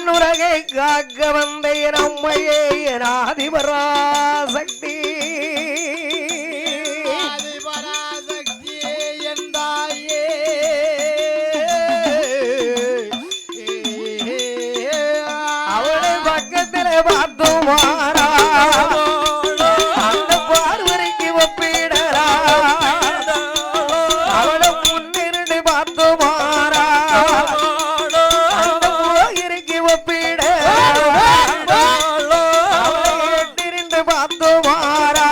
மண்ணுலகை காக்க வந்த நம்மையே ஆதிபராசக்தி என்றாயே அவளை பக்கத்தில் பார்த்துமாரா அந்த பார்வரைக்கு ஒப்பிடரா அவளை முன்னிருந்து பார்த்துமாரா அந்த போகிற்கு ஒப்பிட எட்டிருந்து பார்த்துமாரா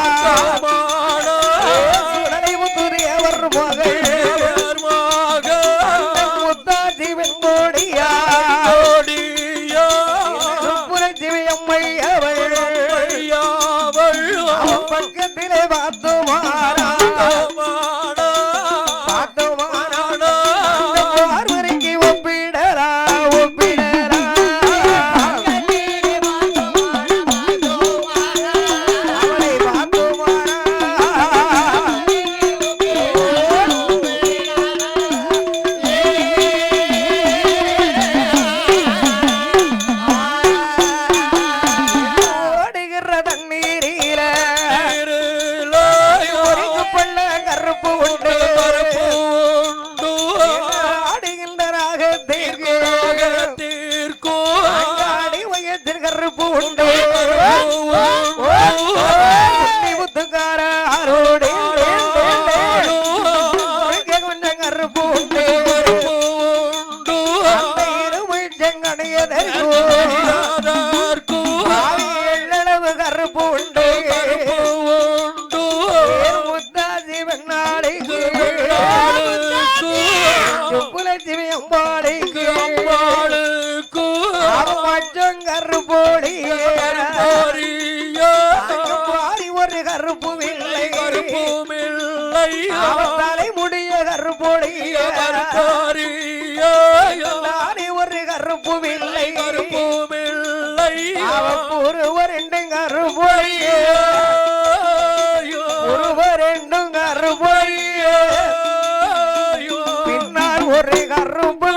சுடலை முத்துரியவர் மகள் முத்தாதி வெண்கோடியா பக்கத்திலே பார்த்துமாரா பார்வரைக்கு ஒப்பிடரா ஒப்பிடரா அவளை பார்த்துமாரா ஓடுகிற தண்ணீரில ஒருங்கு பள்ள கருப்பு உண்டு ஆடுகின்ற ராகத்திற்கு அங்காடி வயத்தில் கருப்பு உண்டு முத்துக்கார ஆரோடு கொஞ்சம் கருப்பு உண்டு அந்த இருமை செங்கடையதற்கு எள்ளளவு கருப்பு உண்டு முத்தாசி வெண்ணாளைக்கு சுப்புலட்சுமி அம்பாளைக்கு மச்சம் கருப்போடி பாரி ஒரு கருப்பு இல்லை தலை முடிய கருப்போடி ஒரு கருப்பு இல்லை ஒருவர் ரெண்டும் கருப்பொழிய ஒருவர் ரெண்டும் கருப்பொழிய பின்னால் ஒரு கருப்பு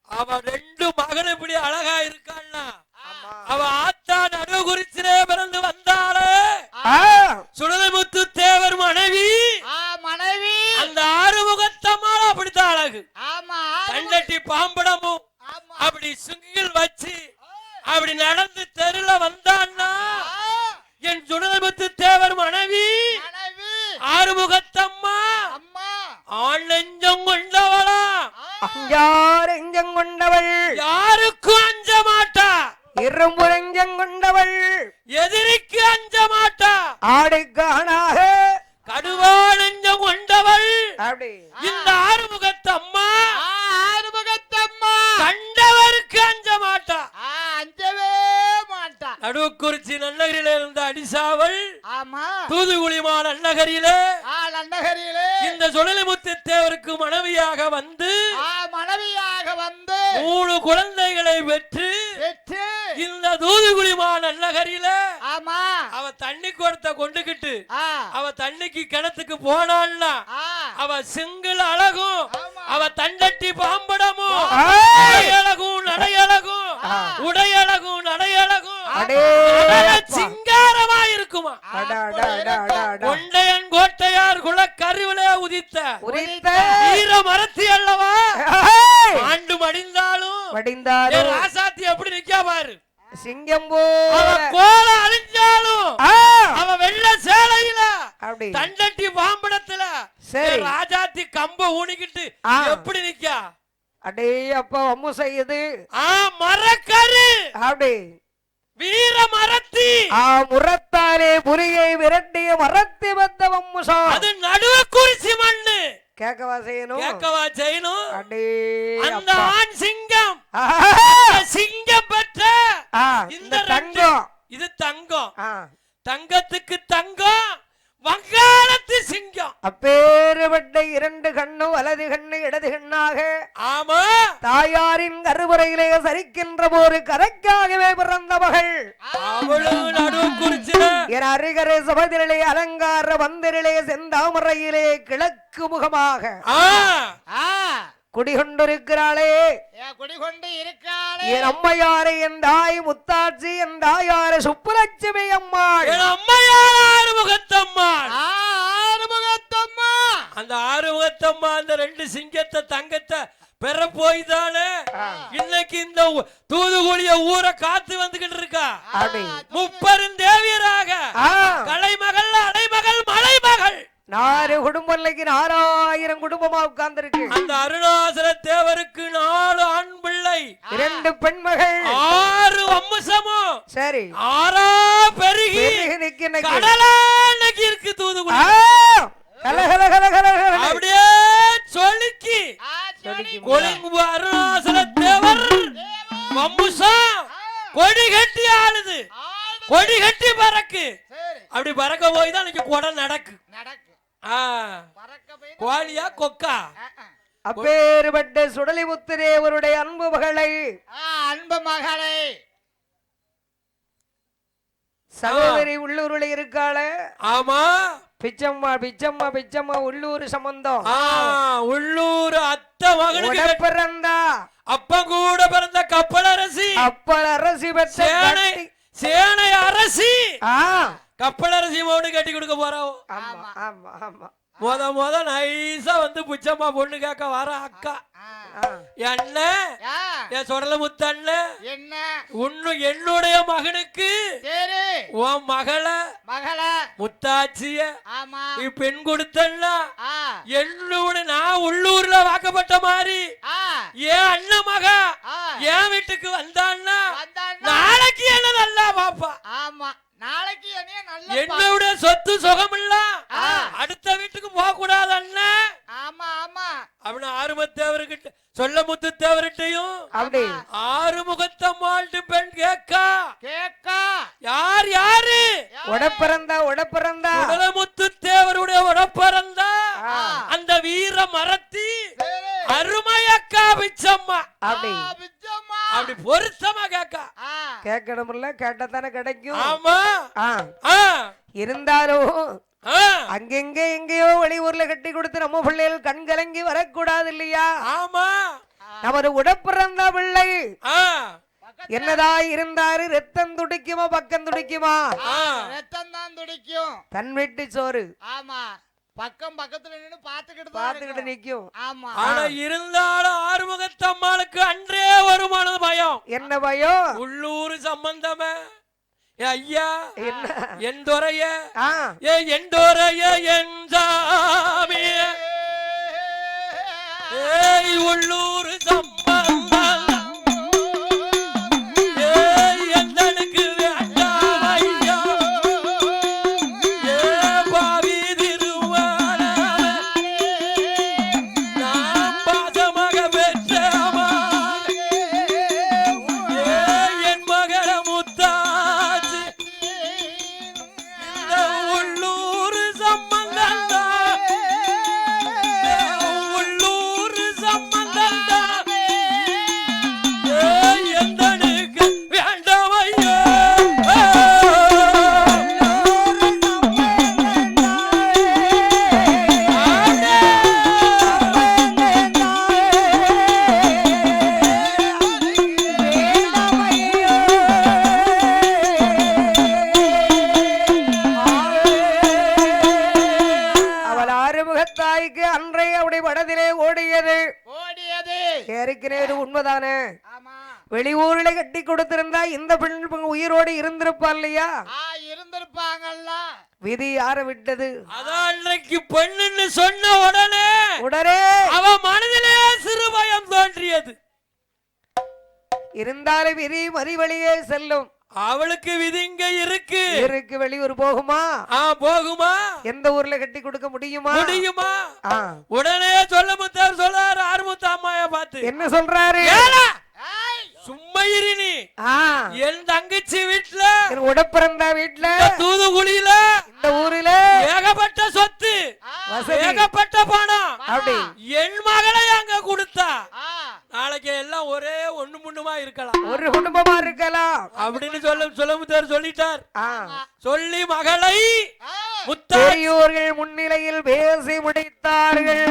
அவ ரெண்டு மகன் இப்படி அழகா இருக்கான்னா அவ ஆத்தா நடு குறிச்சிலே பிறந்து வந்தாளே சுடலைமுத்து தேவர் மனைவி அந்த ஆறுமுகத்தம்மாள் அப்படித்தான் அழகு கண்டட்டி பாம்படமும் அப்படி சுங்கில் வச்சு அப்படி நடந்து தெருல வந்தான்னா என் சுடலைமுத்து தேவர் மனைவி ஆறுமுகத்தம்மா ஆள் நெஞ்சம் கொண்டவளா யாரெஞ்சம் கொண்டவள் யாருக்கும் அஞ்ச மாட்டா இரும்புரஞ்சம் கொண்டவள் எதிரிக்கு அஞ்ச மாட்டா ஆடுக்கானாக கடுவா நெஞ்சம் கொண்டவள் அப்படி இந்த ஆறுமுகத்தம்மா கண்டவருக்கு அஞ்ச மாட்டா அஞ்சவே மாட்டா நடுக்குறிச்சி நன்னகரில இருந்த அடிசாவல் தூதுகுளிமா நன்னகரிலே இந்த சுடலைமுத்து தேவருக்கு மனைவியாக வந்து 3 குழந்தைகளை பெற்று இந்த தூதுகுளிமா நன்னகரில அவ தண்ணி குடத்தை கொண்டுகிட்டு அவ தண்ணிக்கு கிணத்துக்கு போனான்னா அவ சிங்கிள் அழகும் அவ தண்டட்டி பாம்படமும் அழகும் நடையழகும் உடையழகும் நடையழகும் சிங்காரமா இருக்குமா கொண்டையன் கோட்டையார் குல கருவிலே உதித்த வீர மரத்தி அல்லவா ஆண்டு மடிந்தாலும் ராசாத்தி எப்படி நிக்கா பாரு சிங்கம் கோல அழிஞ்சாலும் அவ வெள்ள சேலையில தண்டட்டி பாம்படத்துல ராஜாத்தி கம்ப ஊனிக்கிட்டு எப்படி நிக்கா அடே அப்பா அம்மு செய்யுது மரக்கரு அப்படி வீர மரத்தி முரத்தாலே புலியை விரட்டிய மரத்தி வந்த அம்முசா அது நடுவ குறிச்சி மண்ணு கேட்கவா செய்யணும் அடே அந்த ஆண் சிங்கம் சிங்கம் பெற்ற இந்த தங்கம் இது தங்கம் தங்கத்துக்கு தங்கம் வங்காளத்து சிங்கம் அப்பேறுபட்ட 2 கண்ணு சிங்கார வந்தரிலே செந்தாமரையிலே கிழக்கு முகமாக குடிகொண்டிருக்கிறாளே குடிகொண்டு இருக்காளே என் அம்மையாரை என் தாய் முத்தாட்சி என் தாயார சுப்புலட்சுமி அம்மாள் ஆறுமுகத்தம்மா ஆறுமுகத்தம்மா அந்த ஆறுமுகத்தம்மா அந்த ரெண்டு சிங்கத்தை தங்கத்தை பெற போய்தானே இன்னைக்கு இந்த தூதுகுடிய ஊரை காத்து வந்துகிட்டு இருக்கா. முப்பெருந்தேவியராக கலைமகள் அடைமகள் மலைமகள் 4 குடும்பம் 4000 குடும்பமா உட்கார்ந்து இருக்கு. அந்த அருணாசல தேவருக்கு 4 ஆண் பிள்ளை 2 பெண்மகள் 6 வம்சமும் சரி 6 பெருகி கடலா இன்னைக்கு இருக்கு தூதுகுடி. அப்படியே சொல்லிக்கி கொழும்பு அருணாசல தேவர் வம்சம் கொடி கட்டி ஆளுது. கொடி கட்டி பறக்கு. அப்படி பறக்க போய் தான் இன்னைக்கு கொடை நடக்கு. கோழியா கொக்கா அப்பேறுபட்ட சுடலிமுத்து தேவருடைய அன்பு மகளை சகோதரி உள்ளூர்ல இருக்காள. ஆமா பிச்சம்மா பிச்சம்மா பிச்சம்மா உள்ளூர் சம்பந்தம். உள்ளூர் அத்தை மகனுக்கு பிறந்தா அப்ப கூட பிறந்த கப்பலரசி. அப்பளரசி பெற்ற சேனை அரசி கப்பலரசி மோடு கட்டி கொடுக்க போறோம். ஆமா ஆமா ஆமா முத நைசா வந்து புச்சம்மா பொண்ணு கேட்க வர அக்கா என்ன என் சொடல முத்தண்ண என்ன என்னுடைய மகனுக்கு உன் மகளை முத்தாச்சிய பெண் கொடுத்தன்னா என்னுடைய நான் உள்ளூர்ல வாக்கப்பட்ட மாதிரி என் அண்ணன் மக என் வீட்டுக்கு வந்தான்னா நாளைக்கு என்ன நல்லா பாப்பா. ஆமா நாளைக்கு என்னோட சொத்து சுகம் இல்ல அடுத்த வீட்டுக்கு போக கூடாது அண்ணன். ஆமா ஆமா அப்படின்னு ஆறுமுகத்தேவர்கிட்ட சொல்ல முத்து தேவர்கிட்டையும் அப்படி ஆறுமுகத்தம்மாள்ட்டு பெண் கேக்கா யாரு உடப்பிறந்தா உடலமுத்து தேவருடைய உடப்பிறந்தா அந்த வீர மரத்தி அருமையக்கா பிச்சம்மா. அப்படி பொருத்தமா கேட்கணும்ல கேட்டதானே கிடைக்கும். ஆமா இருந்தாலும் அங்கெங்க எங்கேயோ வெளியூர்ல கட்டி கொடுத்து நம்ம பிள்ளைகள் கண் கலங்கி வரக்கூடாது இல்லையா. ஆமா நமது உடப்பிறந்த பிள்ளை என்னதா இருந்தாரு ரத்தம் துடிக்குமா பக்கம் துடிக்குமா. ரத்தம் தான் துடிக்கும். தன் வீட்டு சோறு ஆமா பக்கத்துல நின்னு பாத்துக்கிட்டு நிக்கும். ஆமா ஆனா இருந்தாலும் ஆறுமுகத்தம்மாளுக்கு அன்றே வருமான பயம். என்ன பயம்? உள்ளூர் சம்பந்தமே ஐயா என் துறைய என் சாமிய உள்ளூர் சம்பந்தம் உண்மைதானே. வெளியூர்ல கட்டி கொடுத்திருந்தா இந்த பெண் உயிரோடு இருந்திருப்பா இல்லையா. இருந்திருப்பாங்கல்ல. விதி யார விட்டது? அதான் அன்னைக்கு பெண்ணுன்னு சொன்ன உடனே அவ மனதிலே சிறு பயம் தோன்றியது. இருந்தாலும் விதி மறிவழியே செல்லும். அவளுக்கு விதி இங்க இருக்கு வெளியூர் போகுமா? போகுமா? எந்த ஊர்ல கட்டி கொடுக்க முடியுமா? உடனே சொல்ல முத்தார் சொல்றாரு ஆறுமுத்த அம்மாய பார்த்து. என்ன சொல்றாரு? சும்மா இரு என் தங்கச்சி வீட்டுல உடப்பிறந்தா வீட்டுல தூதுகுடியில இந்த ஊரில ஏகப்பட்ட சொத்து ஏகப்பட்ட பணம் அப்படி என் மகளை அங்க கொடுத்தா நாளைக்கு எல்லாம் ஒரே ஒண்ணு முன்னுமா இருக்கலாம். ஒரு குடும்பமா இருக்கலாம் அப்படின்னு சொல்லிட்டார். சொல்லி மகளை முத்த பெரியோர்கள் முன்னிலையில் பேசி முடித்தார்கள்.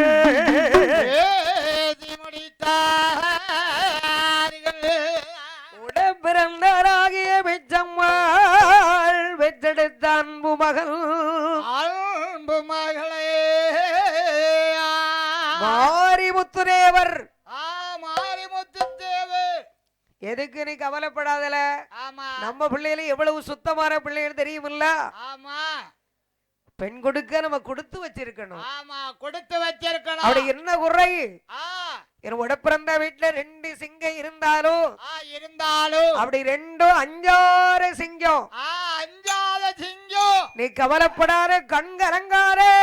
உடம்பிறந்தாராகிய பெற்றம்மாள் பெற்றெடுத்த அன்பு மகள் மகளே மாரிமுத்துதேவர். மாரிமுத்து தேவர். எதுக்கு நீ கவலைப்படாதல, ஆமா நம்ம பிள்ளைகளை எவ்வளவு சுத்தமான பிள்ளைகள் தெரியுமில்ல. ஆமா பெண் கொடுக்க நம்ம கொடுத்து வச்சிருக்கணும். ஆமா கொடுத்து வச்சிருக்கணும். அப்படி என்ன குறை? என் உடப்பிறந்த வீட்டுல 2 சிங்கம் இருந்தாலும் அப்படி 2 5 சிங்கம். 5 சிங்கம். நீ கவலைப்படாத, கண் கலங்காதே.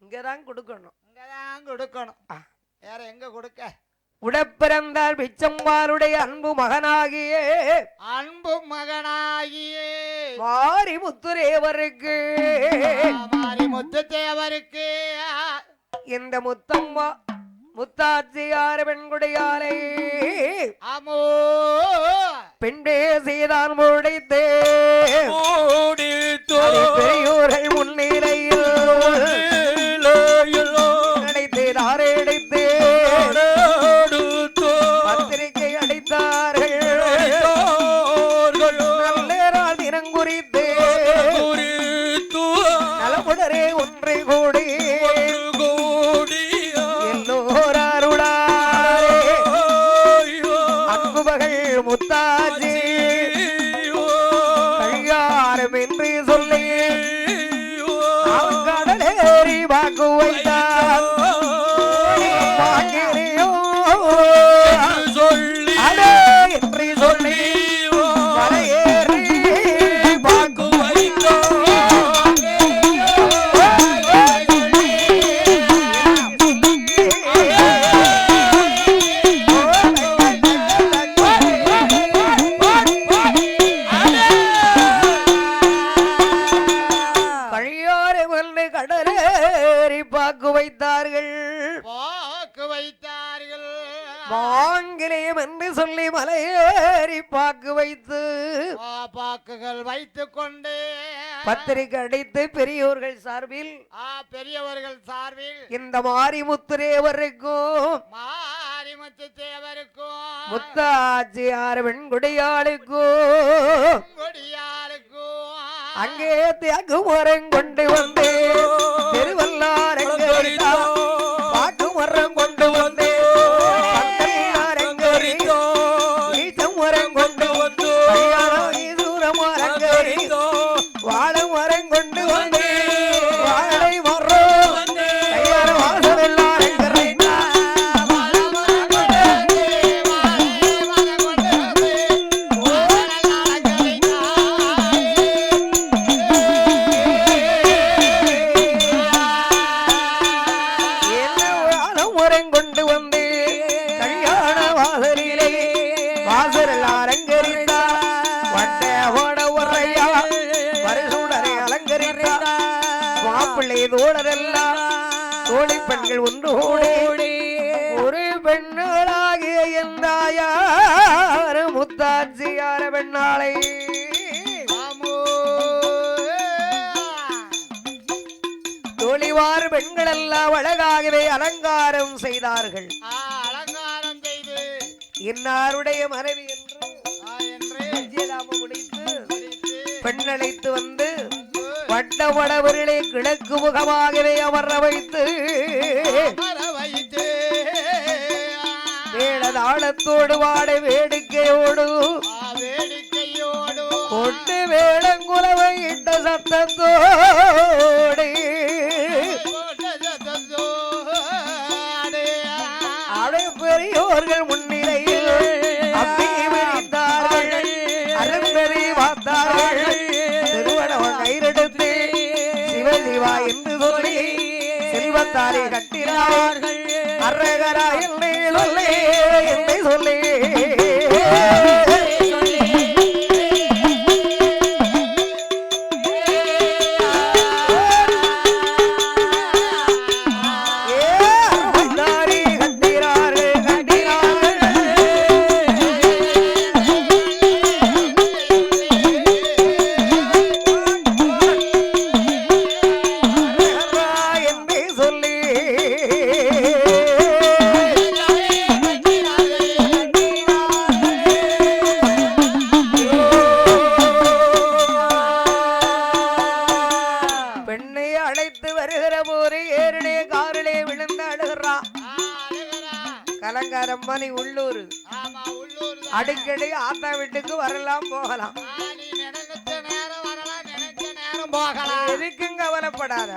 இங்கதான் கொடுக்கணும். இங்கதான் கொடுக்கணும். வேற எங்க கொடுக்க? உடப்பிறந்தால் பிச்சம்மாளுடைய அன்பு மகனாகிய மாரிமுத்துதேவருக்கு இந்த முத்தம்மா முத்தாட்சியார் பெண்குடியாலை பெண் பேசிதான் முடித்தே பெரியோர்கள் முன்னிலையில் அடைத்து தாரடித்து பத்திரிகை அடித்தார்கள். நல்லேரால் தினம் குறித்து நலமுடரே ஒன்றை கூடி எல்லோராருடாரே அன்புமகள் முத்தாஜி கல்யாணம் என்று சொல்லி அவன் கடலேறி வாக்கு வைத்தார். ஆங்கிலேயம் என்று சொல்லி மலையேறி பாக்கு வைத்து பாக்குகள் வைத்துக் கொண்டு பத்திரிகை அடித்து பெரியோர்கள் சார்பில் இந்த மாரிமுத்துதேவருக்கும் முத்தாட்சியார் வெண்குடியாளுக்கும் அங்கே தியாகுமரம் கொண்டு வந்து திருவல்லாரங்க பாக்கு மரம் கொண்டு வந்து வாழை மரம் கொண்டு வந்து வாழை மரம் கையார வாசல் எல்லாரும் மரம் கொண்டு வந்து கல்யாண வாசலிலே வாசல் எல்லாம் அலங்கரித்தார். மாப்பிள்ளை தோழரெல்லாம் தோழி பெண்கள் ஒன்று ஓடி ஒரு பெண்ணாளாகிய எந்தாயார் முத்தாட்சியார பெண்ணாளை தோழிவார் பெண்கள் எல்லாம் அழகாகவே அலங்காரம் செய்தார்கள். இன்னாருடைய மனைவி என்று முடித்து பெண்ணழைத்து வந்து வட்டவடவர்களே கிழக்கு முகமாகவே அமர வைத்து வேடதாளத்தோடு வாட வேடிக்கையோடு கொண்டு வேடங்குலவை இட்ட சத்தத்தோடு அடை பெரியோர்கள் முன்னிலையில் அப்படி விரித்தார்கள். அருந்தறி பார்த்தார்கள். திருவனவன் கயிறெடுத்து சிவசிவா என்று சொல்லி செல்வத்தாரை கட்டினார்கள். அரகரா என்னை சொல்லி அழைத்து வருகிற போது ஏறிலே காரிலே விழுந்து அழுகிறான். கலங்காரம்மணி உள்ளூர் அடிக்கடி ஆத்தா வீட்டுக்கு வரலாம் போகலாம். எதுக்கும் கவலைப்படாத.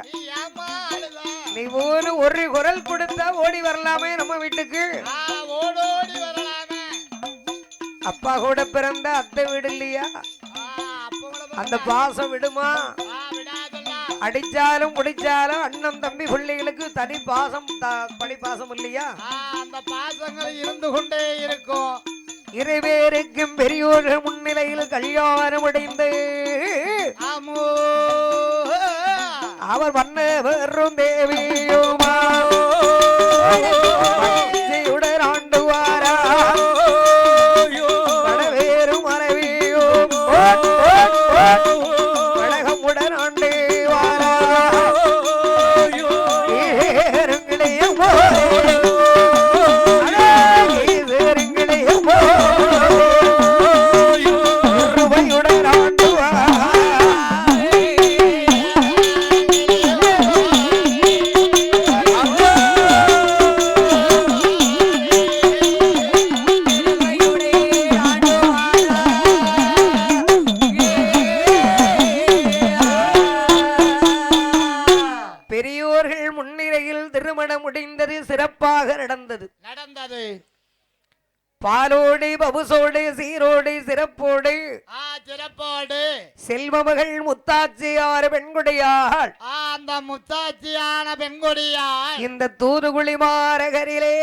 நீ ஒரு குரல் கொடுத்தா ஓடி வரலாமே நம்ம வீட்டுக்கு. அப்பா கூட பிறந்த அத்தை வீடு இல்லையா? அந்த பாசம் விடுமா? அடிச்சாலும் முடிச்சாலும் அண்ணன் தம்பி பிள்ளைகளுக்கு தனி பாசம் படி பாசம் இல்லையா? அந்த பாசங்கள் இருந்து கொண்டே இருக்கும். இருவேருக்கும் பெரியோர்கள் முன்னிலையில் கல்யாணம் அடைந்து அவர் வண்ண வெறும் தேவியுமா ஆண்டு வாரா கடவேறும் மனைவியும் கழகமுடன் ஆண்டு வாரா ஏறுங்களையும் சிறப்பாக நடந்தது. பாலோடு பபுசோடு சீரோடு சிறப்போடு செல்வமகள் முத்தாட்சியார் பெண்குடியாள். அந்த முத்தாட்சியான பெண்குடியாள் இந்த தூதுகுளி மாநகரிலே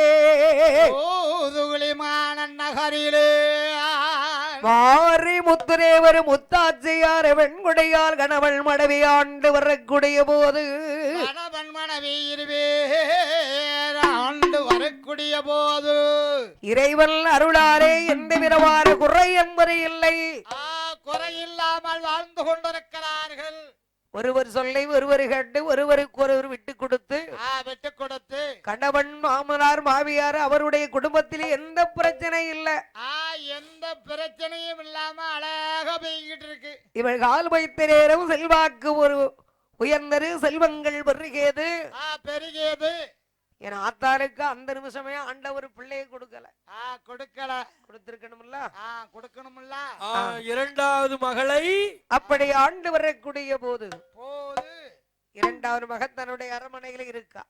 மாறி முத்துரேவர் முத்தாட்சியார் பெண்குடியால் கணவன் மனைவி ஆண்டு வரக்கூடிய போது கணவன் மனைவி ஆண்டு வரக்கூடிய போது இறைவன் அருளாரே எந்த விதமான குறை என்பது இல்லை. குறையில்லாமல் வாழ்ந்து கொண்டிருக்கிறார்கள். ஒருவர் சொல்லை ஒருவர் கேட்டு ஒருவருக்கு ஒருவர் விட்டு கொடுத்து கணவன் மாமனார் மாமியார் அவருடைய குடும்பத்தில் எந்த பிரச்சனை இல்லை. எந்த பிரச்சனையும் இல்லாம அழகா போய்கிட்டு இருக்கு. இவள் கால் வைத்த நேரம் செல்வாக்கு ஒரு உயர்ந்தது, செல்வங்கள் பெருகியது. என் ஆத்தாருக்கு அந்த நிமிஷமே ஆண்டவர் பிள்ளையை கொடுக்கல. கொடுத்திருக்கணும்ல. இரண்டாவது மகளை அப்படி ஆண்டு வரக்கூடிய போது இரண்டாவது மகன் தன்னுடைய அரமனையில் இருக்கா.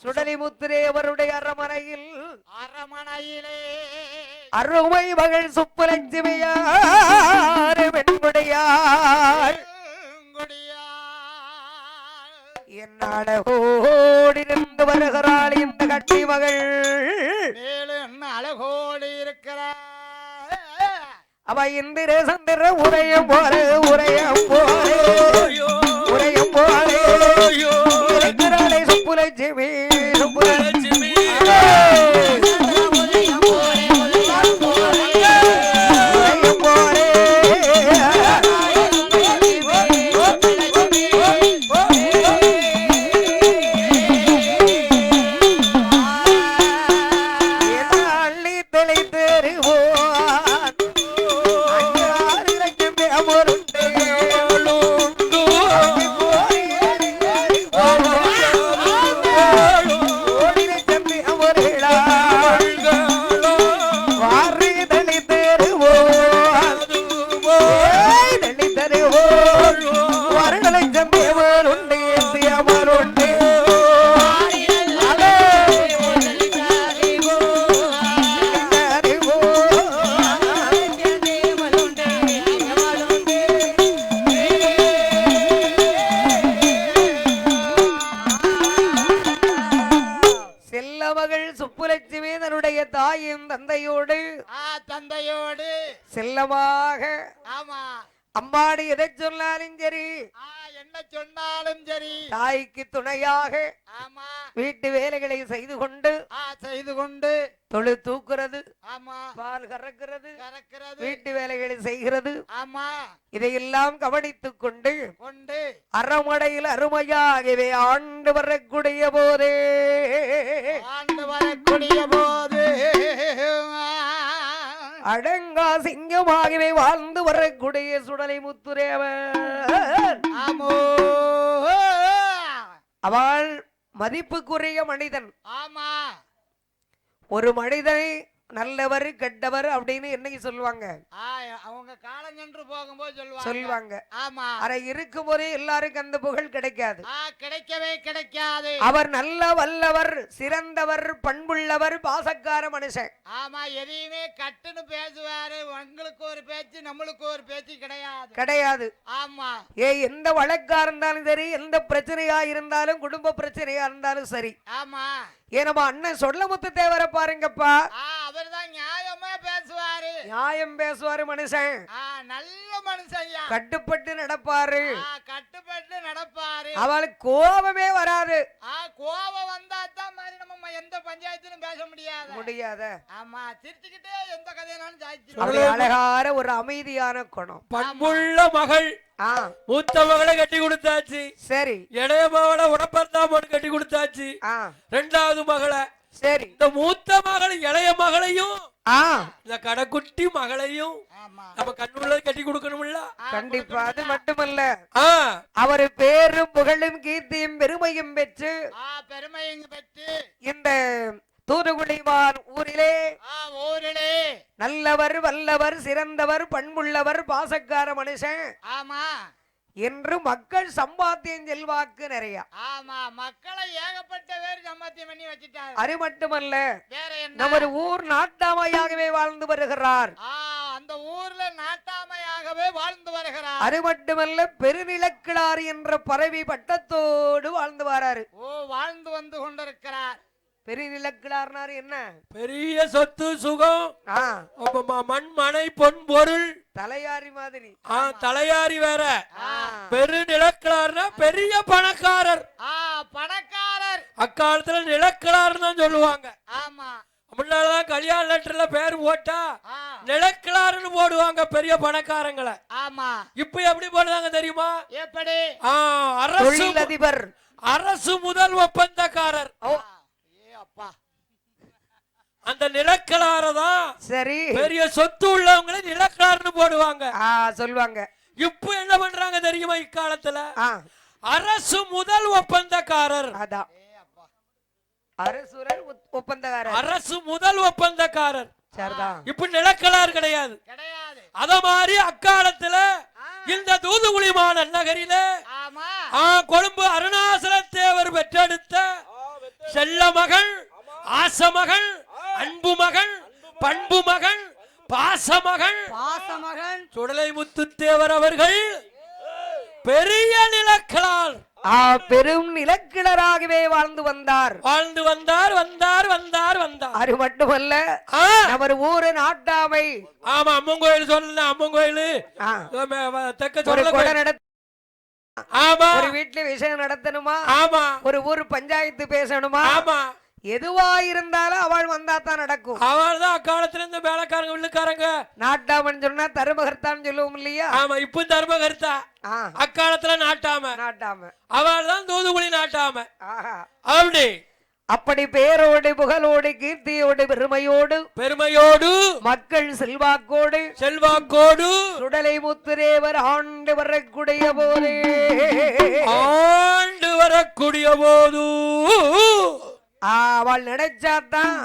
சுடலிமுத்திரே அவருடைய அரமனையிலே அருமை மகள் சுப்புலட்சுமியார் பெண்குடியார் அழகோடிருந்து வருகிறாள் இந்த கட்டி மகள். அழகோடி இருக்கிறார் அவ இந்திர சந்திர உரையும் போல உரையும் போலே உரையும் போலே இருக்கிறாளே சுப்புலட்சுமி சுப்புலட்சுமி உரையும் போலே தந்தையோடு செல்லமாக அம்மாடி எதை சொன்னாலும் சரி, என்ன சொன்னாலும் சரி, தாய்க்கு துணையாக வீட்டு வேலைகளை செய்து கொண்டு தொழு தூக்குறது, பால் கறக்கிறது, வீட்டு வேலைகளை செய்கிறது, இதையெல்லாம் கவனித்துக் கொண்டு அறமடையில் அருமையாகவே ஆண்டு வரக்கூடிய போதே அடங்கா சிங்கமாகவே வாழ்ந்து வரக்கூடிய சுடலை முத்துரேவர் அவள் மதிப்புக்குரிய மனிதன். ஆமா, ஒரு மனிதனை நல்லவர் கெட்டவர் அப்படின்னு என்னைக்கு சொல்லுவாங்க? அவங்க காலம் சென்று போகும்போது சொல்லுவாங்க. ஆமா, அரை இருக்கும் போதே எல்லாருக்கும் அந்த புகழ் கிடைக்காது. கிடைக்கவே கிடைக்காது. அவர் நல்ல வல்லவர், சிறந்தவர், பண்புள்ளவர், பாசக்கார மனுஷன். ஆமா, எதையுமே கட்டுன்னு பேசுவாரு. உங்களுக்கு ஒரு பேச்சு, நம்மளுக்கு ஒரு பேச்சு கிடையாது கிடையாது. ஆமா, எந்த வழக்கா இருந்தாலும் சரி, எந்த பிரச்சனையா இருந்தாலும், குடும்ப பிரச்சனையா இருந்தாலும் சரி. ஆமா, நம்ம அண்ணன் சொல்லமுத்து தேவரை பாருங்கப்பா. அவர்தான் நியாயமா பேசுவாரு. நியாயம் பேசுவாரு மனுஷன். நல்ல மனுஷன். கட்டுப்பட்டு நடப்பாரு. கட்டுப்பட்டு நடப்பாரு. அவளுக்கு கோபமே வராது. கோபம் வந்தா தான் மாதிரி நம்ம எந்த பஞ்சாயத்திலும் பேச முடியாத. ஆமா, சிரிச்சுக்கிட்டே எந்த கதையினாலும் சாய்ச்சி. அழகான ஒரு அமைதியான குணம். பண்புள்ள மகள். மூத்த மகளை கட்டி கொடுத்தாச்சு. சரி. இளைய மகளை உடப்பந்தாமன் கட்டி கொடுத்தாச்சு. ரெண்டாவது மகளை. சரி. இந்த மூத்த மகள் இளைய மகளையும் இந்த கடைக்குட்டி மகளையும் நம்ம கண்ணுள்ள கட்டி கொடுக்கணும்ல. கண்டிப்பா. அது மட்டுமல்ல, அவர் பேரும் புகழும் கீர்த்தியும் பெருமையும் பெற்று இந்த தூதுகுடிவான் ஊரிலே நல்லவர், வல்லவர், சிறந்தவர், பண்புள்ளவர், பாசக்கார மனுஷன். ஆமா என்று மக்கள் சம்பாத்தியம் செல்வாக்கு நிறைய. ஆமா, மக்களை ஏகப்பட்ட பேர் சம்பாத்தியம் பண்ணி வச்சிட்டாரு. அது மட்டுமல்ல, நமது ஊர் நாட்டாமையாகவே வாழ்ந்து வருகிறார். அந்த ஊர்ல நாட்டாமையாகவே வாழ்ந்து வருகிறார். அது மட்டுமல்ல, பெருநிலக்கிழார் என்ற பறவை பட்டத்தோடு வாழ்ந்து வராரு. வாழ்ந்து வந்து கொண்டிருக்கிறார். பெருநிலக்கிழார்னாரு என்ன? பெரிய சொத்து சுகம், மண் மனை பொன் பொருள், தலையாரி மாதிரி. தலையாரி வேற. பெருநிலக்கிழார்னா பெரிய பணக்காரர். பணக்காரர் அக்காலத்துல நிலக்கிழார் தான் சொல்லுவாங்க. ஆமா, முன்னாலதான் கல்யாண லெட்டர்ல பேர் போட்டா நிலக்கிழாருன்னு போடுவாங்க பெரிய பணக்காரங்களை. ஆமா, இப்ப எப்படி போடுறாங்க தெரியுமா? எப்படி? அரசு அதிபர், அரசு முதல் ஒப்பந்தக்காரர். அந்த நிலக்கிழாரதான் சரி பெரிய சொத்து உள்ளவங்களை நிலக்கிழார்னு போடுவாங்க சொல்லுவாங்க. இப்ப என்ன பண்றாங்க தெரியுமா? இக்காலத்துல அரசு முதல் ஒப்பந்தக்காரர். அதான் அரசு முதல் ஒப்பந்தக்காரர். இப்ப நிலக்கிழார் கிடையாது. அத மாதிரி அக்காலத்துல இந்த தூதுகுடி மாநகரில கொழும்பு அருணாசல தேவர் பெற்றெடுத்த செல்ல மகள், ஆச மகள், அன்பு மகள், பண்பு மகள், பாசமகள் சுடலை முத்துத்தேவர் அவர்கள் பெரிய நிலக்கிழார், பெரும் நிலக்கிழராகவே வாழ்ந்து வந்தார். அது மட்டுமல்ல, அவர் ஊரு நாட்டாமை. ஆமா, அம்மன் கோயில் சொல்லலாம். அம்மன் கோயில் தெக்க சொல்ல. ஆமா, ஒரு வீட்டுல விஷயம் நடத்தணுமா? ஆமா, ஒரு ஊர் பஞ்சாயத்து பேசணுமா? ஆமா, எதுவா இருந்தாலும் அவள் வந்தா தான் நடக்கும். அவள் தான் அக்காலத்துல இந்த வேலைக்காரங்க உள்ளுக்காரங்க. நாட்டாமன் சொன்னா தர்மகர்த்தான்னு சொல்லுவோம் இல்லையா? ஆமா, இப்ப தர்மகர்த்தா. அக்காலத்துல நாட்டாம. அவள் தான் தூதுகுடி நாட்டாம. அப்படி அப்படி பேரோடு, புகழோடு, கீர்த்தியோடு, பெருமையோடு மக்கள் செல்வாக்கோடு சுடலை முத்துதேவர் ஆண்டு வரக்கூடிய போது அவள் நினைச்சாதான்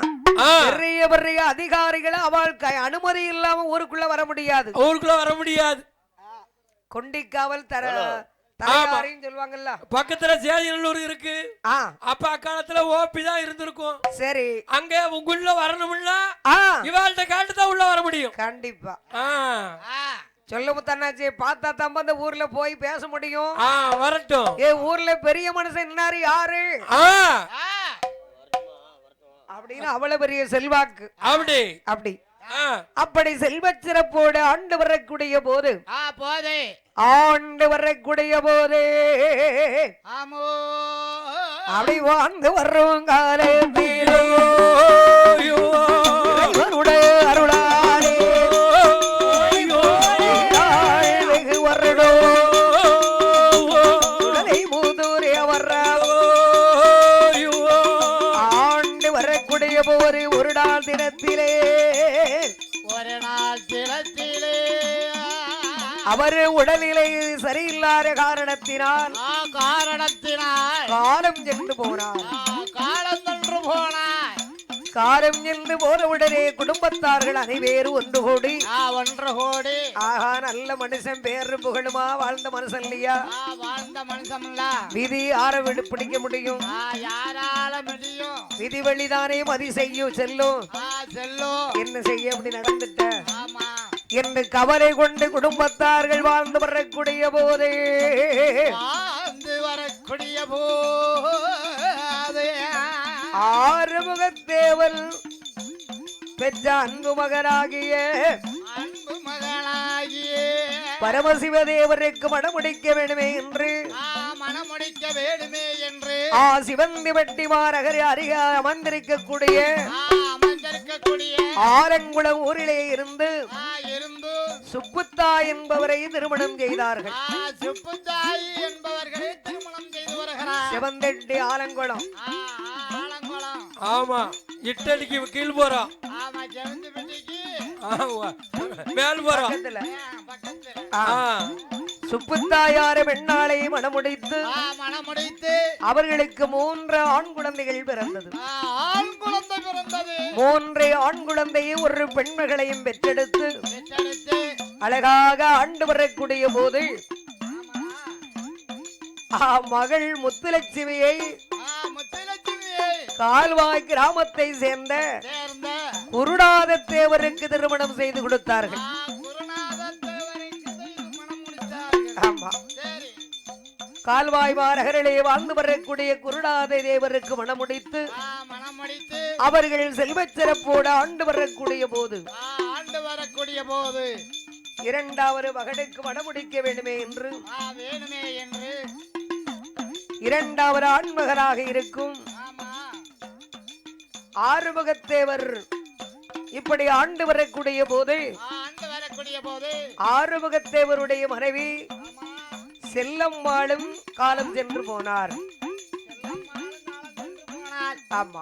பெரிய பெரிய அதிகாரிகளை அவள் அனுமதி இல்லாம ஊருக்குள்ள வர முடியாது. கொண்டிக்காவல் சொல்லுவாங்கல்ல. பக்கத்துல சேதிநல்லூர் இருக்கு. அப்ப அக்காலத்துல ஓபி தான் இருந்திருக்கும். சரி, அங்க உள்ள வரணும்னா இவாள்கிட்ட கேட்டுதான் உள்ள வர முடியும். கண்டிப்பா. சொல்லுங்க தன்னாச்சி, பார்த்தா தம்ப அந்த ஊர்ல போய் பேச முடியும். வரட்டும். ஊர்ல பெரிய மனுஷன் என்னாரு யாரு அப்படின்னு அவ்வளவு பெரிய செல்வாக்கு. அப்படி அப்படி செல்வச் சிறப்போடு ஆண்டு வரக்கூடிய போது அப்படி வாழ்ந்து வர்றோம் காலத்திலே அருளாலே வெகு வருடோ மூதூரே ஆண்டு வரக்கூடிய போது ஒரு நாள் தினத்திலே அவர் உடல்நிலை சரியில்லாத காரணத்தினால் காலம் சென்று போனார். காலம் சென்று போனவுடனே குடும்பத்தார்கள் அனைவரும் ஒன்று கூடி ஆகா நல்ல மனுஷன் பேரு புகழுமா வாழ்ந்த மனுஷன் இல்லையா, விதி ஆற விடு பிடிக்க முடியும், விதி வழிதானே மதி செய்யும் செல்லும், என்ன செய்ய அப்படி நடந்துட்ட என்று கவலை கொண்டு குடும்பத்தார்கள் வாழ்ந்து வரக்கூடிய போதே ஆறுமுகத்தேவன் பெற்ற அன்பு மகனாகிய பரமசிவதேவருக்கு மணமுடிக்க வேண்டுமே என்று சிவந்தி வெட்டி மாநகர் அருக அமர்ந்திருக்கக்கூடிய ஆலங்குளம் ஊரிலே இருந்து சுப்புத்தாய் என்பவரை திருமணம் செய்தார்கள். சிவந்தெட்டி ஆலங்குளம் ஆமா இட்டடிக்கு கீழ் போறோம் மேல் போறோம். சுப்புத்தாயார பெண்ணாளை மணமுடித்து அவர்களுக்கு 3 ஆண் குழந்தைகள் பிறந்தது. 3 ஆண் குழந்தையை ஒரு பெண்மகளையும் பெற்றெடுத்து அழகாக ஆண்டு வரக்கூடிய போது மகள் முத்துலட்சுமியை கால்வாய் கிராமத்தை சேர்ந்த குருநாத தேவருக்கு திருமணம் செய்து கொடுத்தார்கள். கால்வாய் மாநகரிலே வாழ்ந்து வரக்கூடிய குருநாத தேவருக்கு மணமுடித்து அவர்கள் செல்வச் சிறப்போடு ஆண்டு வரக்கூடிய போது 2வது மகனுக்கு மணமுடிக்க வேண்டுமே என்று 2வது ஆண்மகனாக இருக்கும் ஆறுமுகத்தேவர் இப்படி ஆண்டு வரக்கூடிய போது ஆறுமுகத்தேவருடைய மனைவி செல்லம்மாளும் காலம் சென்று போனார். ஆமா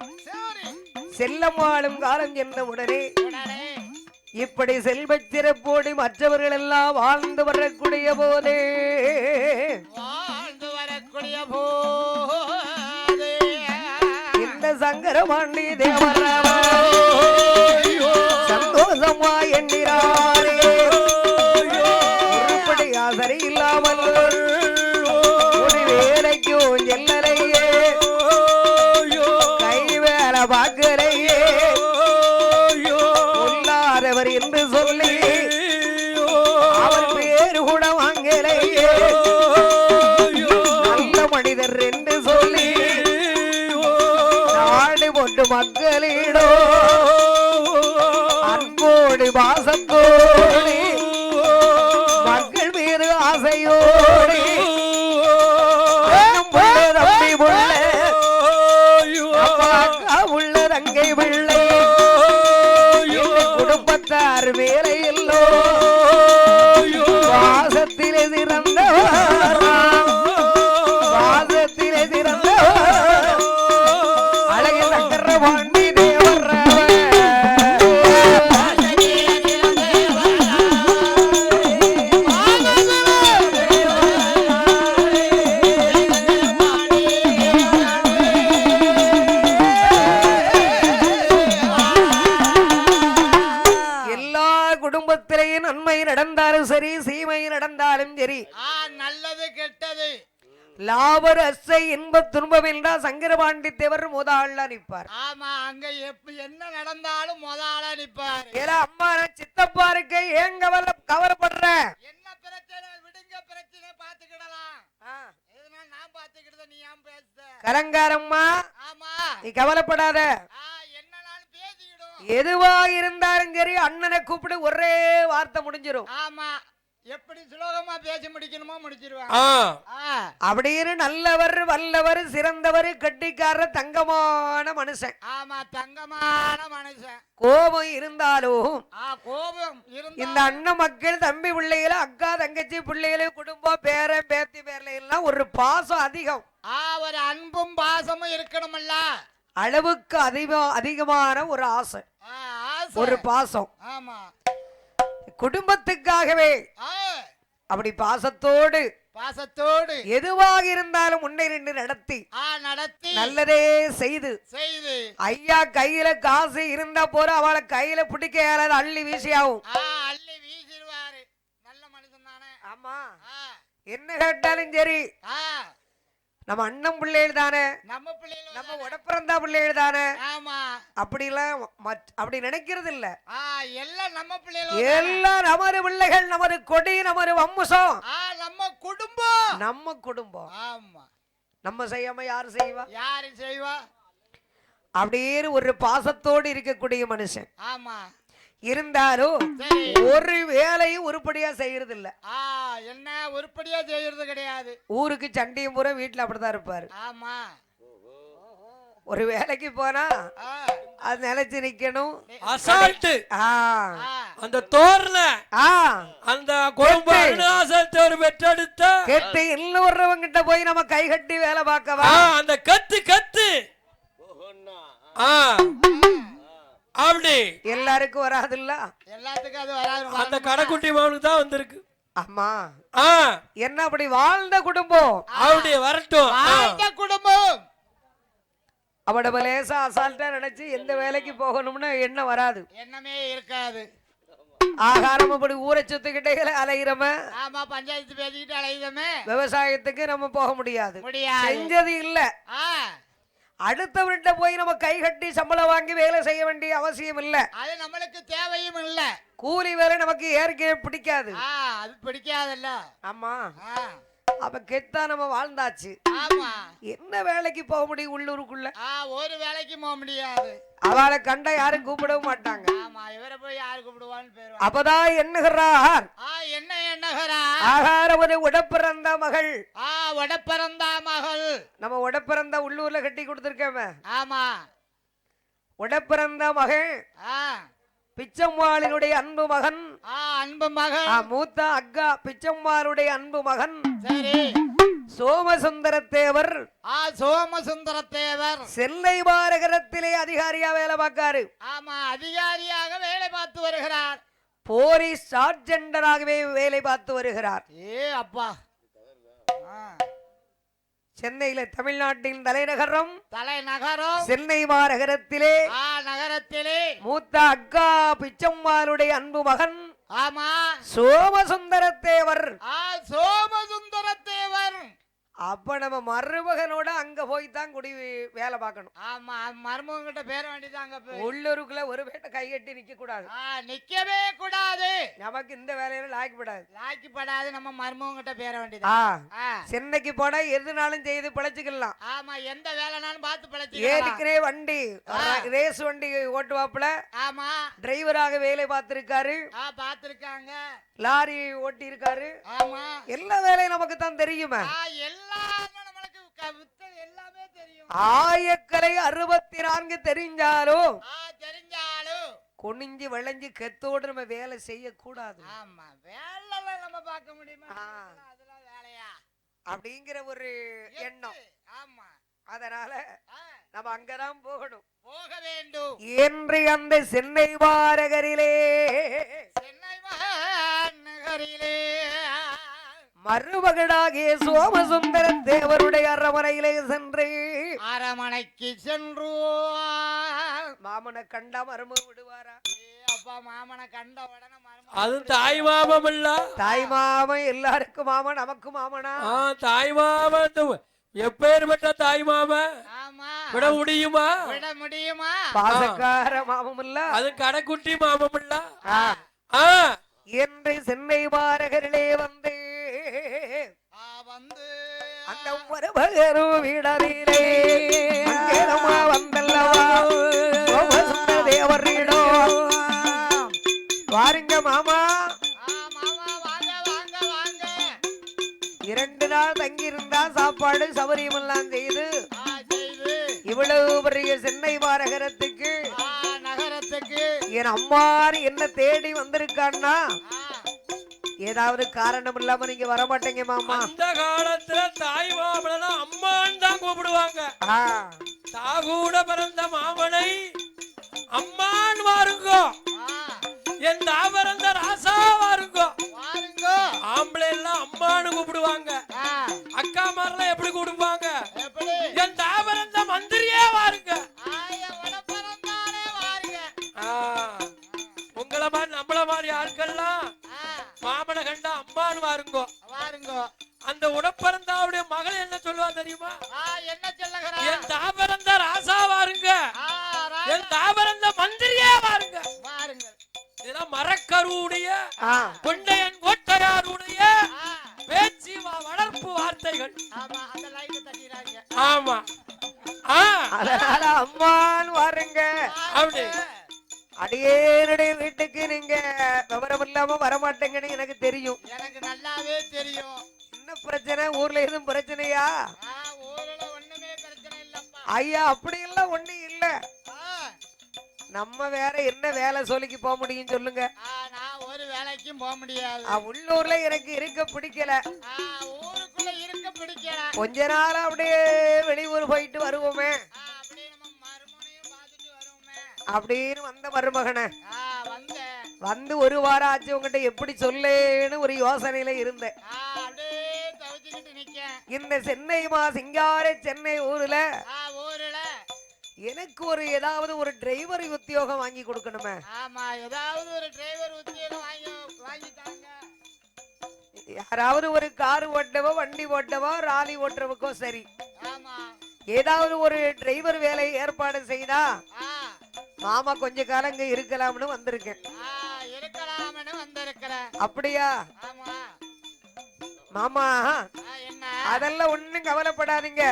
செல்லம்மாளும் காலம் சென்ற உடனே இப்படி செல்வச் சிறப்போடு மற்றவர்கள் எல்லாம் வாழ்ந்து வரக்கூடிய போதே இந்த சங்கரபாண்டி தேவராவ சந்தோஷமா எண்ணிறாரே உருப்படியா சரியில்லாமல் ஒரு வேலைக்கும் செல்லலையே கை வேலை பார்க்கலையே உள்ளாதவர் என்று சொல்லி அவர் பேரு கூட வாங்கலையே நல்ல மனிதர் என்று சொல்லி நாடு போட்டு மக்களிடோ அன்போடு பாசத்தோடு மக்கள் மீது ஆசையோடு தம்பி உள்ள தங்கை பிள்ளை குடும்பத்தார் வேலையில்லோ வாசத்திலே சிறந்தவர் வாசத்திலே சிறந்தவர் அழகு சங்கரபாண்டி தேவர் குடும்பத்திலேயே நன்மை நடந்தாலும் சரி சீமை நடந்தாலும் சரி நல்லது கெட்டது லாப ரசை இன்ப துன்பம் என்றா சங்கரபாண்டி தேவர் முதல்ல நிற்பார். ஆமா அங்க என்ன நடந்தாலும் முதல்ல நிற்பார். ஏல அம்மா சித்தப்பா இருக்க ஏன் கவலைப்படுற? என்ன பிரச்சனை விடுங்க, பிரச்சனை பாத்துக்கிடலாம். இதனால நான் பாத்துக்கிட்டத நீ ஏன் பேசுற? கலங்காரம்மா ஆமா நீ கவலைப்படாத. என்னனாலும் பேசிக்கிடும். எதுவா இருந்தாலும் சரி அண்ணனை கூப்பிடு ஒரே வார்த்தை முடிஞ்சிரும். ஆமா எப்படி சுலோகமா பேசி முடிக்கணுமோ முடிச்சிருவாங்க. அப்படின்னு நல்லவர் வல்லவர் சிறந்தவர் கெட்டிக்காரர் தங்கமான மனுஷன். ஆமா தங்கமான மனுஷன். கோபம் இருந்தாலும் கோபம் இந்த அண்ணன் மக்கள் தம்பி பிள்ளைகள அக்கா தங்கச்சி பிள்ளைகள குடும்பம் பேரன் பேத்தி பேர்ல எல்லாம் ஒரு பாசம் அதிகம். ஒரு அன்பும் பாசமும் இருக்கணும்ல. அளவுக்கு அதிகமான ஒரு ஆசை ஒரு பாசம். ஆமா குடும்பத்துக்காகவே அப்படி பாசத்தோடு எதுவாக இருந்தாலும் முன்னே நின்று நடத்தி நல்லதே செய்து ஐயா கையில காசு இருந்த போற அவளை கையில பிடிக்க யாராவது அள்ளி வீசியாவும் நல்ல மனுஷன் தானே. ஆமா என்ன கேட்டாலும் சரி நம்ம அண்ணன் பிள்ளைகள் தானே, நம்ம உடப்பிறந்தா பிள்ளைகள் தானே, அப்படிலாம் அப்படி நினைக்கிறது இல்ல. எல்லாம் நம்ம பிள்ளைகள், எல்லாம் நமது பிள்ளைகள், நமது கொடி, நமது வம்சம், நம்ம குடும்பம். ஆமா, நம்ம செய்யாம யாரு செய்வா? யாரு செய்வா? அப்படியே ஒரு பாசத்தோடு இருக்கக்கூடிய மனுஷன். ஆமா, இருந்தாலும் ஒரு வேலையும் உருப்படியா செய்யறது இல்ல. என்ன உருப்படியா செய்யறது கிடையாது. ஊருக்கு சண்டையும் பூரா வீட்டுல அப்படிதான் இருப்பாரு. ஆமா, ஒரு வேலைக்கு போனா அது நிலைச்சு நிக்கணும். அசால்ட் அந்த தோர்ல அந்த குடும்ப அருணாசலத்தை ஒரு பெற்றெடுத்த கெட்டு இன்னொருவங்க கிட்ட போய் நம்ம கை கட்டி வேலை பார்க்கவா? அந்த கத்து கத்து அப்படி எல்லாருக்கும் வராது இல்ல, எல்லாத்துக்கும் அது வராது. அந்த கடைக்குட்டி மகனுக்கு தான் வந்திருக்கு. ஆமா, என்ன அப்படி வாழ்ந்த குடும்பம் அப்படி வரட்டும். வாழ்ந்த குடும்பம் அவட லேசா அசால்ட்டா நினைச்சு எந்த வேலைக்கு போகணும்னு என்ன வராது, எண்ணமே இருக்காது. ஆகாரம் அப்படி ஊரை சுத்துக்கிட்டே அலைகிறோமே. ஆமா, பஞ்சாயத்து பேசிக்கிட்டு அலைகிறோமே. விவசாயத்துக்கு நம்ம போக முடியாது, செஞ்சது இல்ல. அடுத்தவர்கிட்ட போய் நம்ம கை கட்டி சம்பளம் வாங்கி வேலை செய்ய வேண்டிய அவசியம் இல்ல. அது நம்மளுக்கு தேவையும் இல்ல. கூலி வேலை நமக்கு ஏற்கனவே பிடிக்காது. அது பிடிக்காதல்ல. ஆமா, அப்ப கெத்தா நம்ம வாழ்ந்தாச்சு. ஆமா, என்ன வேலைக்கு போக முடியும் உள்ளூருக்குள்ள? ஒரு வேலைக்கு போக முடியாது. அவளை கண்ட யாரும் கூப்பிடவும் மாட்டாங்க. ஆமா, இவரை போய் யாரு கூப்பிடுவான்னு பேரு. அப்பதான் எண்ணுகிறார், என்ன எண்ணுகிறார்? ஆகாரவது உடப்பிறந்த மகள். உடப்பிறந்த மகள். நம்ம உடப்பிறந்த உள்ளூர்ல கட்டி கொடுத்திருக்கேன். ஆமா, உடப்பிறந்த மகன் பிச்சம்மாளினுடைய அன்பு மகன். அன்பு மகன் மூத்த அக்கா பிச்சம்மாளுடைய அன்பு மகன். சரி, சோமசுந்தர தேவர். சோமசுந்தர தேவர் செல்லை பாரகரத்திலே அதிகாரியா வேலை பார்க்காரு. ஆமா, அதிகாரியாக வேலை பார்த்து வருகிறார். போலீஸ் சார்ஜெண்டராகவே வேலை பார்த்து வருகிறார். அப்பா, சென்னையில தமிழ்நாட்டின் தலைநகரம் சென்னை மாநகரத்திலே மூத்த அக்கா பிச்சம்மாளுடைய அன்பு மகன். ஆமா, சோமசுந்தர தேவர். சோமசுந்தர தேவர். அப்ப நம்ம மருமகனோட அங்க போய் தான் குடி வேலை பார்க்கணும். ஆமா, மருமகன் கிட்ட பேர வேண்டியதாங்க. உள்ளூருக்குள்ள ஒரு வேட்டை கை கட்டி நிக்க கூடாது, நிக்கவே கூடாது. நமக்கு இந்த வேலையில லாய்க்கப்படாது. நம்ம மருமகன் கிட்ட பேர வேண்டியதா. சென்னைக்கு போனா எதுனாலும் செய்து பிழைச்சுக்கலாம். ஆமா, எந்த வேலைனாலும் பார்த்து பிழைச்சு. ஏற்கனவே வண்டி ரேஸ் வண்டி ஓட்டுவாப்புல. ஆமா, டிரைவராக வேலை பார்த்திருக்காரு. பார்த்திருக்காங்க. லாரி ஓட்டி இருக்காரு. ஆமா, எல்லா வேலையும் நமக்கு தான் தெரியுமா? எல்லாமே தெரியும். ஆயக்கலை 64 தெரிஞ்சாலும் குனிஞ்சு விளைஞ்சு கெத்தோடு நம்ம வேலை செய்ய கூடாது. ஆமா, வேலை நம்ம பார்க்க முடியுமா? அதெல்லாம் வேலையா அப்படிங்கிற ஒரு எண்ணம். ஆமா, அதனால நம்ம அங்கதான் போகணும், போக வேண்டும் என்று அந்த சென்னை மாநகரிலே மருமகனாகிய சோமசுந்தர தேவருடைய அரமனையிலே சென்று மாமனை கண்டா மருமக விடுவாரா? அப்பா, மாமனை கண்ட உடனே அது தாய் மாமம் இல்ல. தாய் மாமன் எல்லாருக்கும் மாமன், நமக்கு மாமனா? தாய் மாமன் எப்பேற்பட்ட தாய் மாமன் விட முடியுமா? விட முடியுமா? பாசக்கார மாமம் இல்ல, அது கடைக்குட்டி மாமம் இல்ல. என்று சென்னை மாநகரிலே வந்து அந்த மருமகரு வீடரிலே வந்தல்லவா சோமசுந்தர தேவரிடோ. வாருங்க மாமா, 2 நாள் தங்கி இருந்தா சாப்பாடு சௌகரியம் எல்லாம் செய்து இவ்வளவு பெரிய சென்னை மாநகரத்துக்கு என் அம்மாரு என்ன தேடி வந்திருக்கான்னா ஏதாவது காரணம் இல்லாம நீங்க வர மாட்டீங்க மாமா. அந்த காலத்துல தாய் மாமனை அம்மான்னு தான் கூப்பிடுவாங்க. தாகூட பிறந்த மாமனை அம்மான் வாருங்கோ, என் பிறந்த ராசா வாருங்கோ. ஆம்பளை எல்லாம் அம்மான்னு கூப்பிடுவாங்க. அக்கா மாரெல்லாம் எப்படி கூப்பிடுவாங்க? என் தாபரந்த மந்திரியே வாருங்க. உங்களை மாதிரி நம்மள மாதிரி ஆட்கள்லாம் மாமனை கண்டா அம்மான்னு வாருங்கோ. அந்த உடப்பிறந்தாவுடைய மகள் என்ன சொல்லுவா தெரியுமா? என்ன சொல்லுகிறா? என் தாபரந்த ராசா வாருங்க, என் தாபரந்த மந்திரியே வாருங்க. இதெல்லாம் மரக்கருடைய கொண்டையன் கோட்டையாருடைய பேச்சு வளர்ப்பு வார்த்தைகள். ஆமா, அதனால அம்மான்னு வாருங்க. அப்படி அடியேனுடைய வீட்டுக்கு நீங்க விவரம் இல்லாம வரமாட்டேங்கன்னு எனக்கு தெரியும். எனக்கு நல்லாவே தெரியும். என்ன பிரச்சனை? ஊர்ல எதுவும் பிரச்சனையா? ஊர்ல ஒண்ணுமே பிரச்சனை இல்லப்பா. ஐயா அப்படி எல்லாம் ஒண்ணு இல்ல. நம்ம வேற என்ன வேலை சொல்லிக்கு போக முடியும் சொல்லுங்க? நான் ஒரு வேலைக்கும் போக முடியாது. உள்ளூர்ல எனக்கு இருக்க பிடிக்கல. ஊருக்குள்ள இருக்க பிடிக்கல. கொஞ்ச நாள் அப்படியே வெளியூர் போயிட்டு வருவோமே அப்படின்னு வந்த மருமகனை வந்து ஒரு வாரம் ஆச்சு. உங்ககிட்ட எப்படி சொல்லேன்னு ஒரு யோசனையில இருந்தேன். இந்த சென்னை சிங்கார சென்னை ஊர்ல எனக்கு ஒரு ஏதாவது ஒரு டிரைவர் உத்தியோகம் வாங்கி கொடுக்கணுமே. ஆமா, ஏதாவது ஒரு டிரைவர் உத்தியோகம் வாங்கி தாங்க. யாராவது ஒரு கார் ஓட்டவோ வண்டி ஓட்டவோ ராலி ஓட்டுறவுக்கோ சரி. ஆமா, ஏதாவது ஒரு டிரைவர் வேலை ஏற்பாடு செய்தா மாமா கொஞ்ச காலம் இங்க இருக்கலாம்னு வந்திருக்கேன். அப்படியா மாமா? அதெல்லாம் ஒண்ணும் கவலைப்படாதீங்க.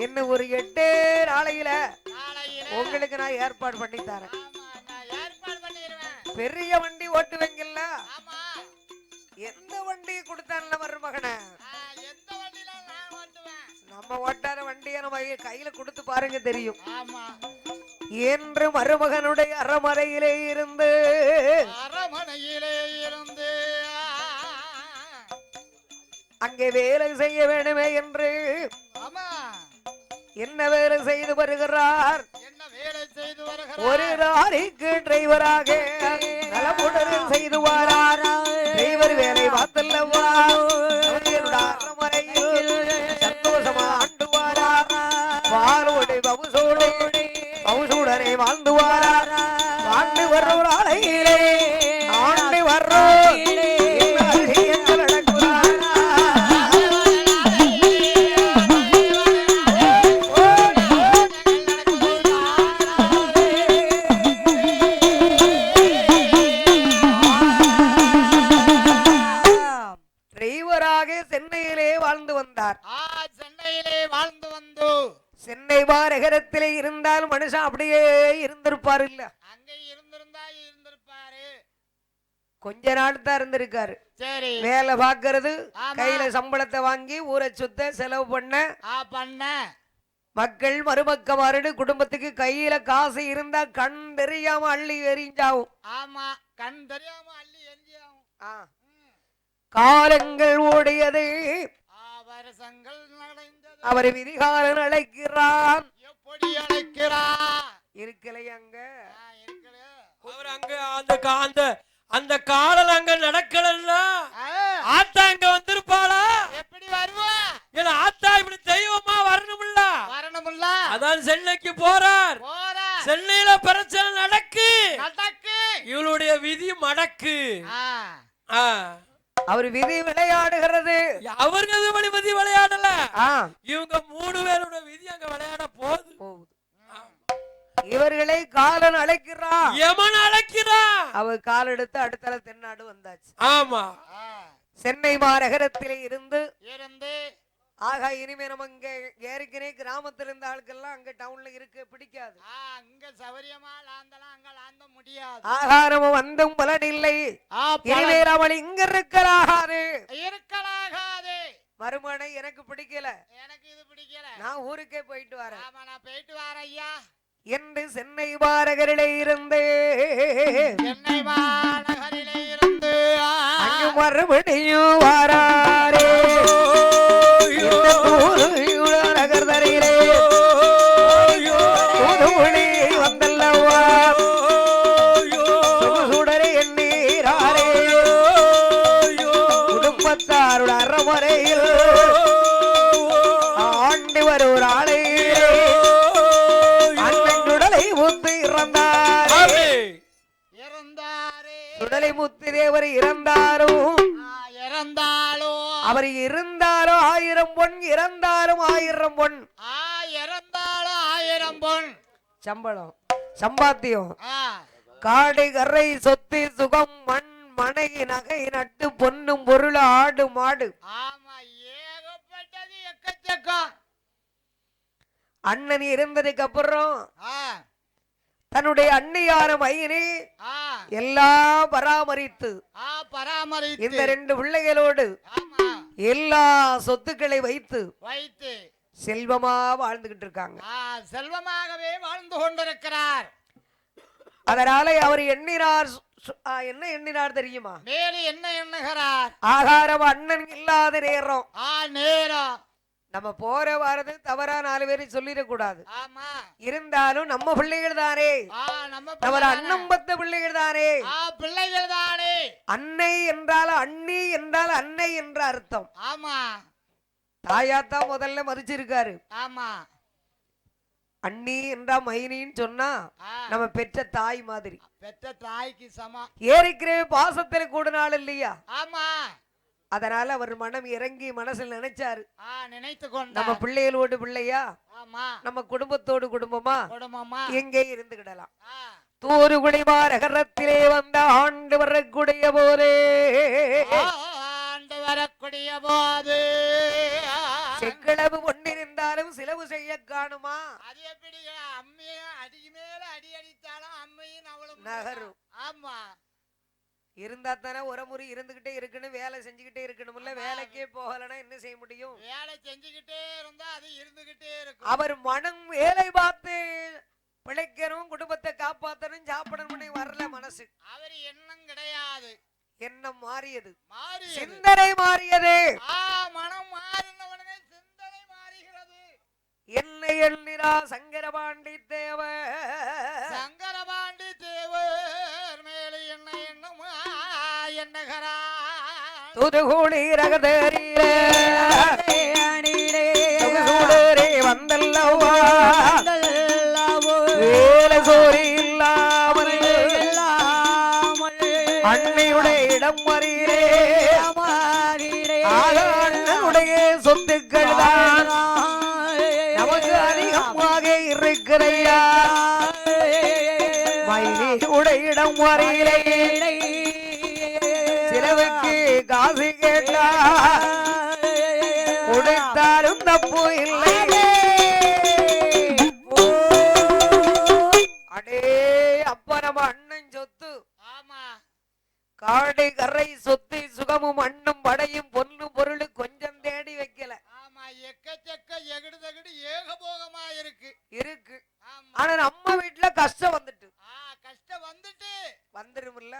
இன்னும் ஒரு 8 நாளையில உங்களுக்கு நான் ஏற்பாடு பண்ணி தரேன். பெரிய வண்டி ஓட்டுவீங்கல்ல, எந்த வண்டி கொடுத்தான்ல மருமகனை, நம்ம ஓட்டாத வண்டியை நம்ம கையில கொடுத்து பாருங்க தெரியும். என்று மருமகனுடைய அரமனையிலே இருந்து அங்கே வேலை செய்ய வேண்டுமே என்று என்ன வேலை செய்து வருகிறார். ஒரு லாரிக்கு டிரைவராக நலமுடன் செய்து வாரார். டிரைவர் வேலை பார்த்தல்லவா அரமனையில் சந்தோஷமா ஆண்டு வாரார். வாரோடு பவுசூடனை வாழ்ந்து வாரார். ஆண்டு வர்றோர் ஆலையிலே ஆண்டு வர்றோர் சென்னை மாநகரத்திலே இருந்தால் மனுஷன் அப்படியே இருந்திருப்பாரு இல்ல? அங்கே இருந்திருப்பாரு. கொஞ்ச நாள் தான் இருந்திருக்காரு. சரி, வேலை பாக்குறது, கையில சம்பளத்தை வாங்கி ஊரை சுத்த செலவு பண்ண மக்கள் மருமக்கமாறு குடும்பத்துக்கு கையில காசு இருந்தா கண் தெரியாம அள்ளி எரிஞ்சாவும். ஆமா, கண் தெரியாம அள்ளி எரிஞ்சாவும். காலங்கள் ஓடியது, வருஷங்கள் நடந்தது. அவர் விதிகாலன் அழைக்கிறான். எப்படி அழைக்கிறான்? இருக்கலையா அங்க? அவர் அங்க அந்த காலம் அங்க நடக்கலன்னா ஆத்தா அங்க வந்திருப்பாளா? எப்படி வருவா? ஏன்னா ஆத்தா இப்படி தெய்வமா வரணும்ல. அதான் சென்னைக்கு போறார். சென்னையில பிரச்சனை நடக்கு. இவளுடைய விதி மடக்கு. அவர் விதி விளையாடுகிறது. அவர்கள் விதி விளையாடல. இவங்க 3 பேரோட விதி அங்க விளையாட போகுது. இவர்களை காலன் அழைக்கிறான், யமன் அழைக்கிறான். அவர் கால் எடுத்து அடுத்தல தென்னாடு வந்தாச்சு. ஆமா, சென்னை மாநகரத்திலே இருந்து ஆகா இனிமே நம்ம இங்க ஏற்கனவே கிராமத்துல இருந்த ஆட்கள்லாம் அங்க டவுன்ல இருக்க பிடிக்காது. அங்க சௌரியமா லாந்தலாம் அங்க லாந்த முடியாது. ஆகா நம்ம வந்தும் பலன் இல்லை. இனிமே அவள் இங்க இருக்கலாகாது. மறுமனை எனக்கு பிடிக்கல, எனக்கு இது பிடிக்கல, நான் ஊருக்கே போயிட்டு வரேன். ஆமா, நான் போயிட்டு வரேன் ஐயா என்று சென்னை மாநகரிலே இருந்து அங்கு மறுபடியும் வாராரே. நகர்தரையிலே புதுமொழி வந்தல்லவா சுடரை எண்ணீராரே. குடும்பத்தை முதலை முத்து தேவர் இறந்தாலும் அவர் இருந்தாலும் 1000 பொன், இறந்தாலும் 1000 பொன். இறந்தாலும் 1000 பொன் சம்பளம், சம்பாத்தியம். காடு கரை சொத்து சுகம் மண் மனை நகை நட்டு பொன்னும் பொருள் ஆடு மாடு. ஆமா, ஏகப்பட்டது எக்கச்சக்கம். அண்ணன் இருந்ததுக்கு அப்புறம் தன்னுடைய அன்னையான மையனே எல்லாம் பராமரித்து இந்த 2 பிள்ளைகளோடு எல்லா சொத்துக்களை வைத்து செல்வமா வாழ்ந்துகிட்டு இருக்காங்க. செல்வமாகவே வாழ்ந்து கொண்டிருக்கிறார். அதனால அவர் எண்ணினார், என்ன எண்ணினார் தெரியுமா? மேலே என்ன எண்ணுகிறார்? ஆகாரம் அண்ணன் இல்லாத நேரம் நேரம் நம்ம போற வாரது தவறா 4 பேரை சொல்லிடக்கூடாது. இருந்தாலும் நம்ம பிள்ளைகள் தானே, நம்ம அண்ணன் பத்த பிள்ளைகள் தானே, பிள்ளைகள் தானே. அன்னை என்றால் அண்ணி என்றால் அன்னை என்ற அர்த்தம். ஆமா, தாயாத்தான் முதல்ல மதிச்சிருக்காரு. ஆமா, அண்ணி என்றா மைனின்னு சொன்னா நம்ம பெற்ற தாய் மாதிரி, பெற்ற தாய்க்கு சமம். ஏற்கனவே பாசத்துல கூட நாள் இல்லையா? ஆமா, அதனால அவர் மனம் இறங்கி மனசில் நினைச்சாரு, நினைத்து கொண்டு நம்ம பிள்ளைகளோடு பிள்ளையா, நம்ம குடும்பத்தோடு குடும்பமா எங்கே இருந்துகிடலாம். தூருகுடிமார் அகரத்திலே வந்த ஆண்டு வரக்கூடிய போதே செக்களவு ஒன்றிருந்தாலும் சிலவு செய்ய காணுமா? அது எப்படி? அம்மையும் அடிக்கு மேல அடி அடித்தாலும் அம்மையும் அவளும் நகரும். ஆமா, இருந்தா தானே ஒரு முறை இருந்துகிட்டே இருக்கணும், வேலை செஞ்சுக்கிட்டே இருக்கணும்ல. வேலைக்கே போகலன்னா என்ன செய்ய முடியும்? வேலை செஞ்சுக்கிட்டே இருந்தா அது இருந்துகிட்டே இருக்கும். அவர் மனம் வேலை பார்த்து பிழைக்கணும், குடும்பத்தை காப்பாத்தணும், சாப்பிடணும்னு வரல மனசு. அவர் எண்ணம் கிடையாது, எண்ணம் மாறியது, சிந்தனை மாறியது. மனம் மாறினவனே சிந்தனை மாறுகிறது. என்ன எண்ணிரா சங்கரபாண்டி தேவர், சங்கரபாண்டி தேவர் மேலே என்ன எண்ணும் எண்ணுகிறா. துதுகுடி ரகதரிலே வந்தல்லவா வேலை சோரி இல்லாமல் அன்னையுடைய இடம் மறியிலே அண்ணனுடைய சொத்துக்கள் தான் நமக்கு அதிகமாக இருக்கிறையா. மைனியுடைய இடம் மறியிலே சிலவுக்கு காசு கேட்டா கொடுத்தாலும் தப்பு இல்லை. அடே அப்ப நம்ம அண்ணன் சொத்து, காடு கரை சொத்து சுகமும் அண்ணும் படையும் பொன்னும் பொருள் கொஞ்சம் தேடி வைக்கல. ஆமா, எக்கச்சக்க எகுடு தகுடு ஏகபோகமா இருக்கு. ஆனா நம்ம வீட்டுல கஷ்டம் வந்துட்டு, கஷ்டம் வந்துட்டு வந்துருமில்ல.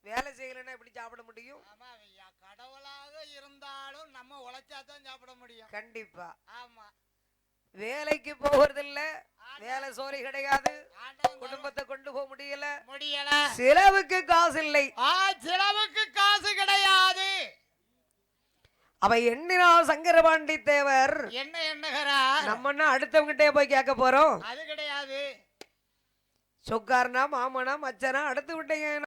வேலை செய்யலன்னா எப்படி சாப்பிட முடியும்? கடவுளாக இருந்தாலும் நம்ம உழைச்சாதான் சாப்பிட முடியும். கண்டிப்பா. ஆமா, வேலைக்கு போகிறது இல்ல, வேலை சோரி கிடையாது, குடும்பத்தை கொண்டு போக முடியல, செலவுக்கு காசு இல்லை. செலவுக்கு காசு கிடையாது. அவ எண்ணினால் சங்கரபாண்டி தேவர் என்ன எண்ணுகிறார்? நம்ம அடுத்தவங்கிட்டே போய் கேட்க போறோம்? அது கிடையாது. சொக்காரனா மாமனா மச்சனா அடுத்து விட்டீங்க